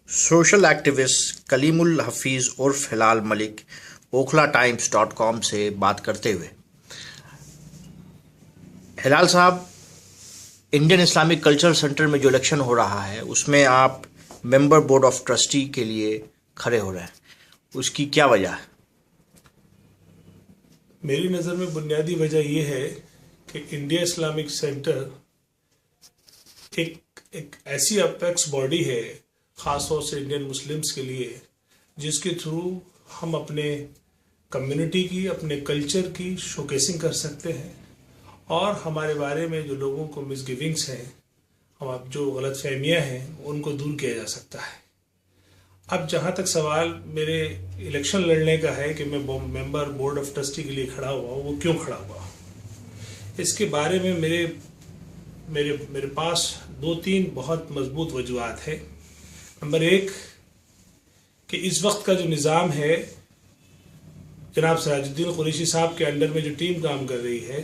Social activist کلیم الحفیظ عرف ہلال ملک اوکھلا-ٹائمز.com سے بات کرتے ہوئے، ہلال صاحب، انڈین اسلامک کلچرل سینٹر میں جو الیکشن ہو رہا ہے اس میں آپ ممبر بورڈ آف ٹرسٹی کے لیے کھڑے ہو رہے ہیں، اس کی کیا وجہ ہے؟ میری نظر میں بنیادی وجہ یہ ہے کہ انڈیا اسلامک سینٹر ایک ایسی اپیکس باڈی ہے خاص طور سے انڈین مسلمز کے لیے، جس کے تھرو ہم اپنے کمیونٹی کی، اپنے کلچر کی شوکیسنگ کر سکتے ہیں، اور ہمارے بارے میں جو لوگوں کو مس گیونگس ہیں، جو غلط فہمیاں ہیں، ان کو دور کیا جا سکتا ہے۔ اب جہاں تک سوال میرے الیکشن لڑنے کا ہے کہ میں ممبر بورڈ آف ٹرسٹی کے لیے کھڑا ہوا ہوں، وہ کیوں کھڑا ہوا ہوں، اس کے بارے میں میرے پاس 2-3 بہت مضبوط وجوہات ہیں۔ نمبر 1 کہ اس وقت کا جو نظام ہے، جناب سراج الدین قریشی صاحب کے انڈر میں جو ٹیم کام کر رہی ہے،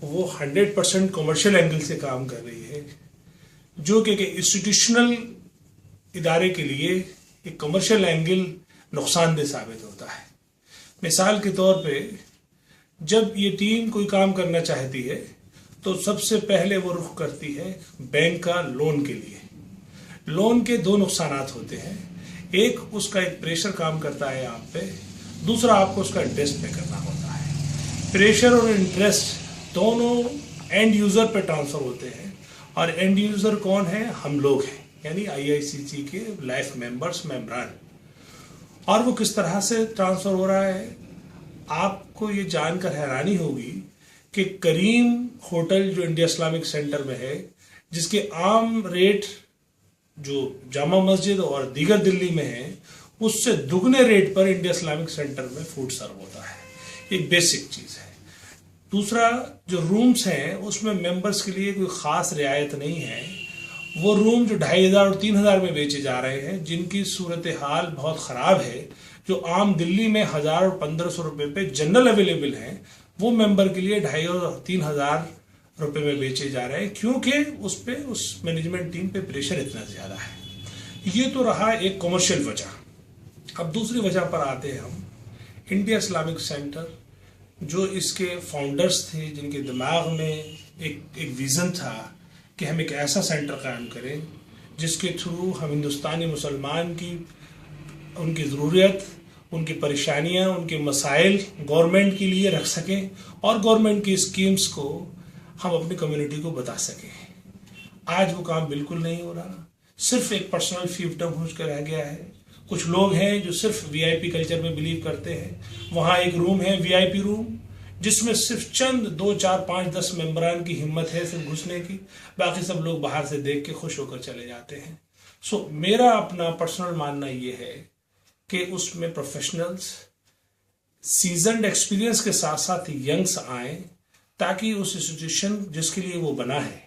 وہ 100% کمرشل اینگل سے کام کر رہی ہے، جو کہ انسٹیٹیوشنل ادارے کے لیے ایک کمرشل اینگل نقصان دہ ثابت ہوتا ہے۔ مثال کے طور پہ جب یہ ٹیم کوئی کام کرنا چاہتی ہے تو سب سے پہلے وہ رخ کرتی ہے بینک کا لون کے لیے۔ لون کے 2 نقصانات ہوتے ہیں، ایک اس کا ایک پریشر کام کرتا ہے آپ پہ، دوسرا آپ کو اس کا انٹرسٹ پے کرنا ہوتا ہے۔ پریشر اور انٹرسٹ دونوں اینڈ یوزر پہ ٹرانسفر ہوتے ہیں، اور اینڈ یوزر کون ہے؟ ہم لوگ ہیں، یعنی IICC کے لائف ممبران۔ اور وہ کس طرح سے ٹرانسفر ہو رہا ہے؟ آپ کو یہ جان کر حیرانی ہوگی کہ کریم ہوٹل جو انڈیا اسلامک سینٹر میں ہے، جس کے عام ریٹ جو جامع مسجد اور دیگر دلی میں ہیں، اس سے دگنے ریٹ پر انڈیا اسلامک سینٹر میں فوڈ سرو ہوتا ہے۔ ایک بیسک چیز ہے۔ دوسرا، جو رومز ہیں اس میں ممبرز کے لیے کوئی خاص رعایت نہیں ہے۔ وہ روم جو 2500 اور 3000 میں بیچے جا رہے ہیں، جن کی صورتحال بہت خراب ہے، جو عام دلی میں 1000 اور 1500 روپے پہ جنرل اویلیبل ہیں، وہ ممبر کے لیے 2500 اور 3000 روپے میں بیچے جا رہے ہیں، کیونکہ اس مینجمنٹ ٹیم پہ پریشر اتنا زیادہ ہے۔ یہ تو رہا ایک کمرشل وجہ۔ اب دوسری وجہ پر آتے ہیں ہم۔ انڈیا اسلامک سینٹر، جو اس کے فاؤنڈرز تھے، جن کے دماغ میں ایک ویژن تھا کہ ہم ایک ایسا سینٹر قائم کریں جس کے تھرو ہم ہندوستانی مسلمان کی ان کی ضروریت، ان کی پریشانیاں، ان کے مسائل گورنمنٹ کے لیے رکھ سکیں، اور گورنمنٹ کی اسکیمز کو ہم اپنی کمیونٹی کو بتا سکیں۔ آج وہ کام بالکل نہیں ہو رہا، صرف ایک پرسنل فیوڈم ہو کر رہ گیا ہے۔ کچھ لوگ ہیں جو صرف VIP کلچر میں بلیو کرتے ہیں۔ وہاں ایک روم ہے VIP روم، جس میں صرف چند 2, 4, 5, 10 ممبران کی ہمت ہے صرف گھسنے کی، باقی سب لوگ باہر سے دیکھ کے خوش ہو کر چلے جاتے ہیں۔ میرا اپنا پرسنل ماننا یہ ہے کہ اس میں پروفیشنلز سیزنڈ ایکسپیرینس کے ساتھ ساتھ ینگس آئیں، تاکہ اس انسٹیٹیوشن جس کے لیے وہ بنا ہے،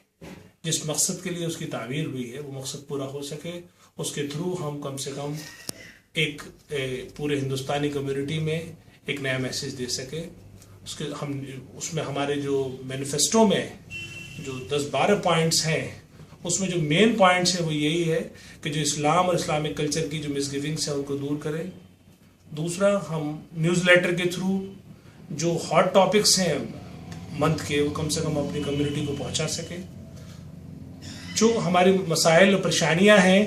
جس مقصد کے لیے اس کی تعمیر ہوئی ہے، وہ مقصد پورا ہو سکے۔ اس کے تھرو ہم کم سے کم ایک پورے ہندوستانی کمیونٹی میں ایک نیا میسیج دے سکیں۔ اس میں ہمارے جو مینیفیسٹو میں جو 10-12 پوائنٹس ہیں، اس میں جو مین پوائنٹس ہیں وہ یہی ہے کہ جو اسلام اور اسلامک کلچر کی جو مس گیونگس ہیں ان کو دور کریں۔ دوسرا، ہم نیوز لیٹر کے تھرو جو ہاٹ ٹاپکس ہیں منتھ کے، وہ کم سے کم اپنی کمیونٹی کو پہنچا سکیں۔ جو ہماری مسائل اور پریشانیاں ہیں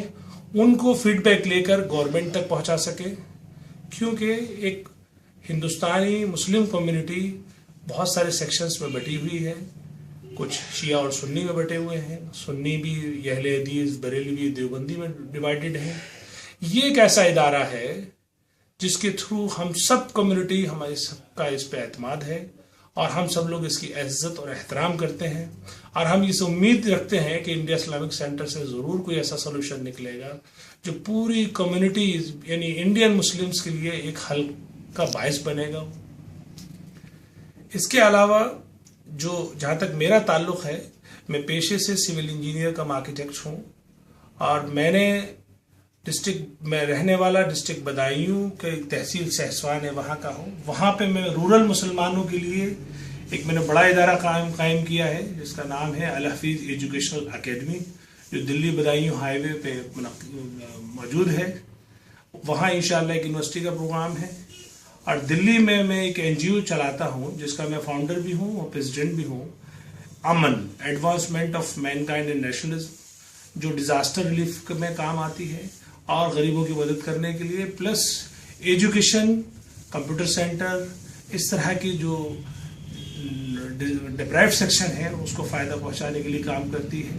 ان کو فیڈ بیک لے کر گورنمنٹ تک پہنچا سکیں، کیونکہ ایک ہندوستانی مسلم کمیونٹی بہت سارے سیکشنز میں بٹی ہوئی ہے۔ کچھ شیعہ اور سنی میں بٹے ہوئے ہیں، سنی بھی اہل حدیث، بریلوی، دیوبندی میں ڈیوائیڈڈ ہیں۔ یہ ایک ایسا ادارہ ہے جس کے تھرو ہم سب کمیونٹی، ہمارے سب کا اس پہ اعتماد ہے، اور ہم سب لوگ اس کی عزت اور احترام کرتے ہیں، اور ہم اس امید رکھتے ہیں کہ انڈیا اسلامک سینٹر سے ضرور کوئی ایسا سولوشن نکلے گا جو پوری کمیونٹی یعنی انڈین مسلمز کے لیے ایک حل کا باعث بنے گا۔ اس کے علاوہ جہاں تک میرا تعلق ہے، میں پیشے سے سول انجینئر کم آرکیٹیکٹ ہوں، اور میں نے ڈسٹرکٹ میں رہنے والا ڈسٹرکٹ بدایوں کے تحصیل سہسوان ہے، وہاں کا ہوں۔ وہاں پہ میں رورل مسلمانوں کے لیے میں نے بڑا ادارہ قائم کیا ہے، جس کا نام ہے الحفیظ ایجوکیشنل اکیڈمی، جو دلی بدایوں ہائی وے پہ موجود ہے، وہاں انشاءاللہ ایک یونیورسٹی کا پروگرام ہے. اور دلی میں ایک NGO چلاتا ہوں جس کا میں فاؤنڈر بھی ہوں اور پریزیڈنٹ بھی ہوں، امن advancement of mankind and nationalism, جو ڈیزاسٹر ریلیف میں کام آتی ہے اور غریبوں کی مدد کرنے کے لیے، پلس ایجوکیشن، کمپیوٹر سینٹر، اس طرح کی جو ڈپرائیوڈ سیکشن ہے اس کو فائدہ پہنچانے کے لیے کام کرتی ہے.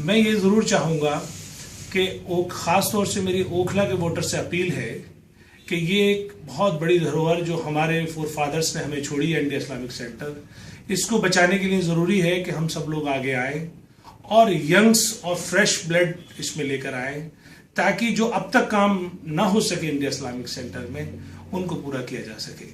میں یہ ضرور چاہوں گا کہ خاص طور سے میری اوکھلا کے ووٹر سے اپیل ہے کہ یہ ایک بہت بڑی دھروہر جو ہمارے فور فادرز نے ہمیں چھوڑی ہے، انڈیا اسلامک سینٹر، اس کو بچانے کے لیے ضروری ہے کہ ہم سب لوگ آگے آئیں اور ینگس اور فریش بلڈ اس میں لے کر آئیں، تاکہ جو اب تک کام نہ ہو سکے انڈیا اسلامک سینٹر میں ان کو پورا کیا جا سکے.